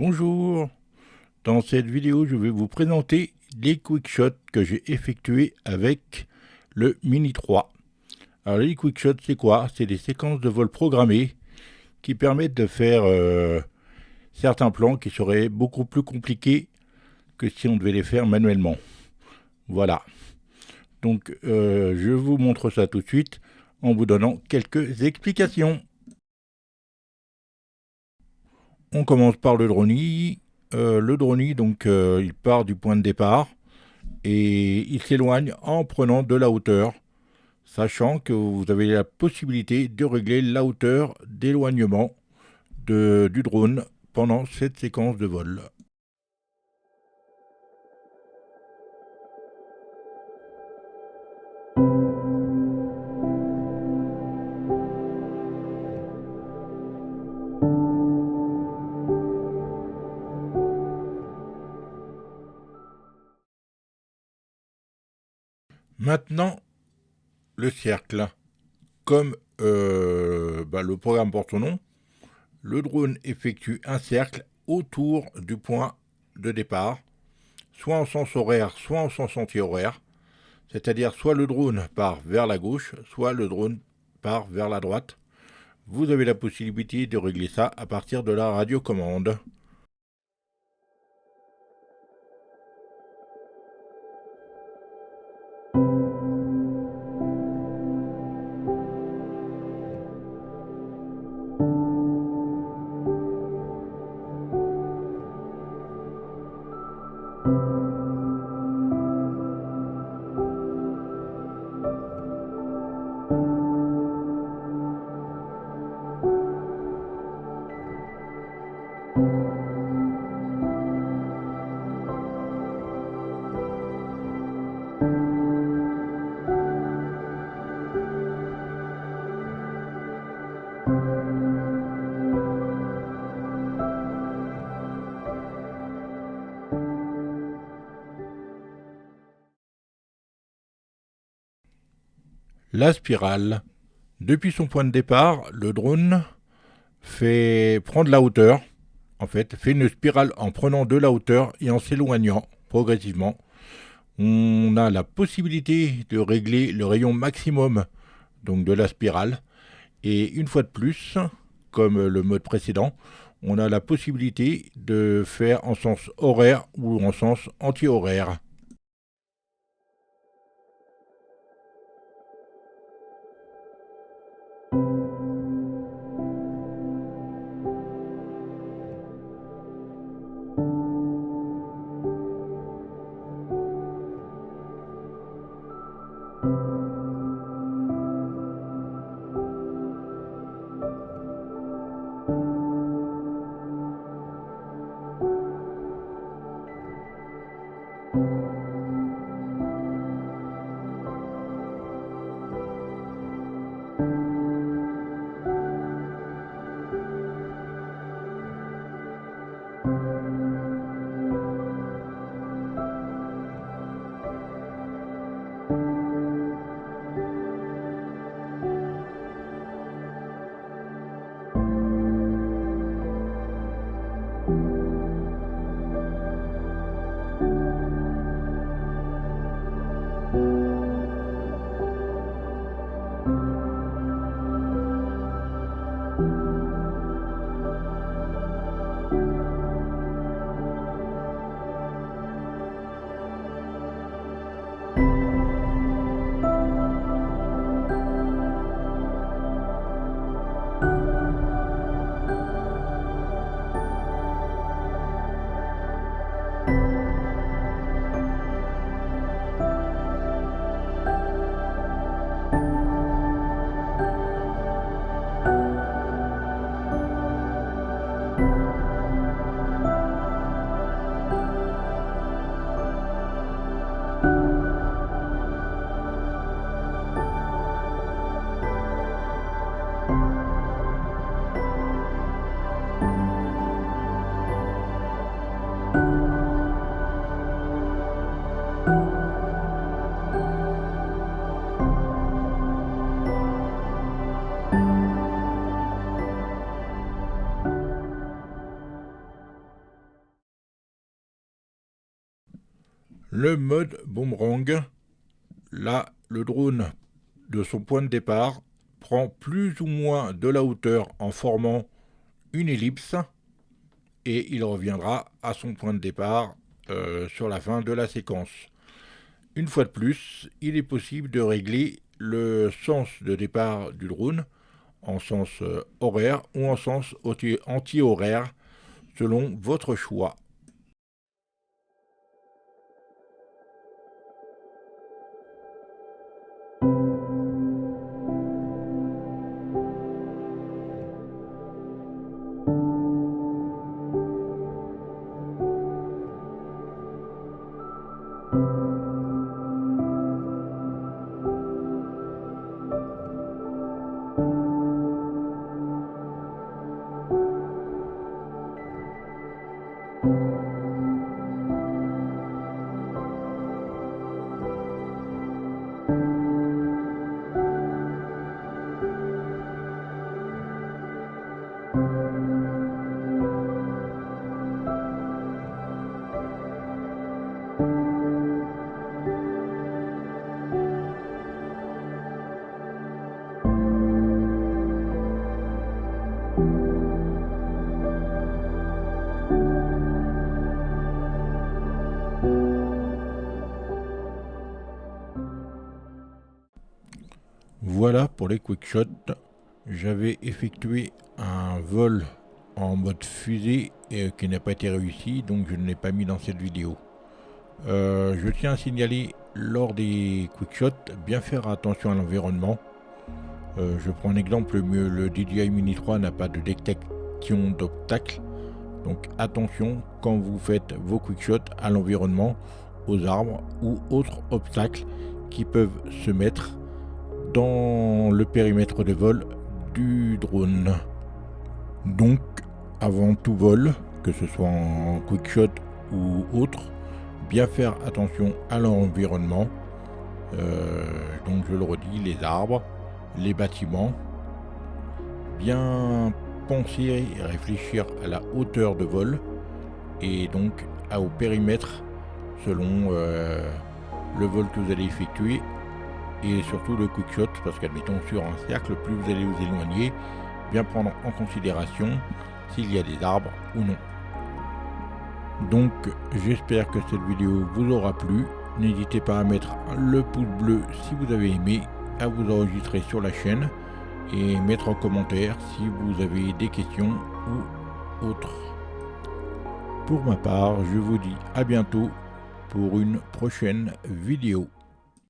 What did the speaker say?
Bonjour, dans cette vidéo je vais vous présenter les quickshots que j'ai effectués avec le Mini 3. Alors les quickshots c'est quoi? C'est des séquences de vol programmées qui permettent de faire certains plans qui seraient beaucoup plus compliqués que si on devait les faire manuellement. Voilà, donc je vous montre ça tout de suite en vous donnant quelques explications. On commence par le drone. Le drone, donc, il part du point de départ et il s'éloigne en prenant de la hauteur, sachant que vous avez la possibilité de régler la hauteur d'éloignement du drone pendant cette séquence de vol. Maintenant, le cercle. Comme le programme porte son nom, le drone effectue un cercle autour du point de départ, soit en sens horaire, soit en sens anti-horaire. C'est-à-dire soit le drone part vers la gauche, soit le drone part vers la droite. Vous avez la possibilité de régler ça à partir de la radiocommande. La spirale. Depuis son point de départ, le drone prend de la hauteur, fait une spirale en prenant de la hauteur et en s'éloignant progressivement. On a la possibilité de régler le rayon maximum donc de la spirale. Et une fois de plus, comme le mode précédent, on a la possibilité de faire en sens horaire ou en sens anti-horaire. Le mode boomerang, là, le drone de son point de départ prend plus ou moins de la hauteur en formant une ellipse et il reviendra à son point de départ sur la fin de la séquence. Une fois de plus, il est possible de régler le sens de départ du drone en sens horaire ou en sens anti-horaire selon votre choix. Voilà pour les quickshots. J'avais effectué un vol en mode fusée qui n'a pas été réussi, donc je ne l'ai pas mis dans cette vidéo. Je tiens à signaler lors des quickshots, bien faire attention à l'environnement. Je prends un exemple, le DJI Mini 3 n'a pas de détection d'obstacles. Donc attention quand vous faites vos quickshots à l'environnement, aux arbres ou autres obstacles qui peuvent se mettre dans le périmètre de vol du drone. Donc avant tout vol, que ce soit en quickshot ou autre, bien faire attention à l'environnement. Donc je le redis, les arbres, les bâtiments, bien penser et réfléchir à la hauteur de vol et donc au périmètre selon le vol que vous allez effectuer et surtout le quickshot, parce qu'admettons sur un cercle, plus vous allez vous éloigner, bien prendre en considération s'il y a des arbres ou non. Donc j'espère que cette vidéo vous aura plu. N'hésitez pas à mettre le pouce bleu si vous avez aimé, à vous enregistrer sur la chaîne et mettre en commentaire si vous avez des questions ou autres. Pour ma part, je vous dis à bientôt pour une prochaine vidéo.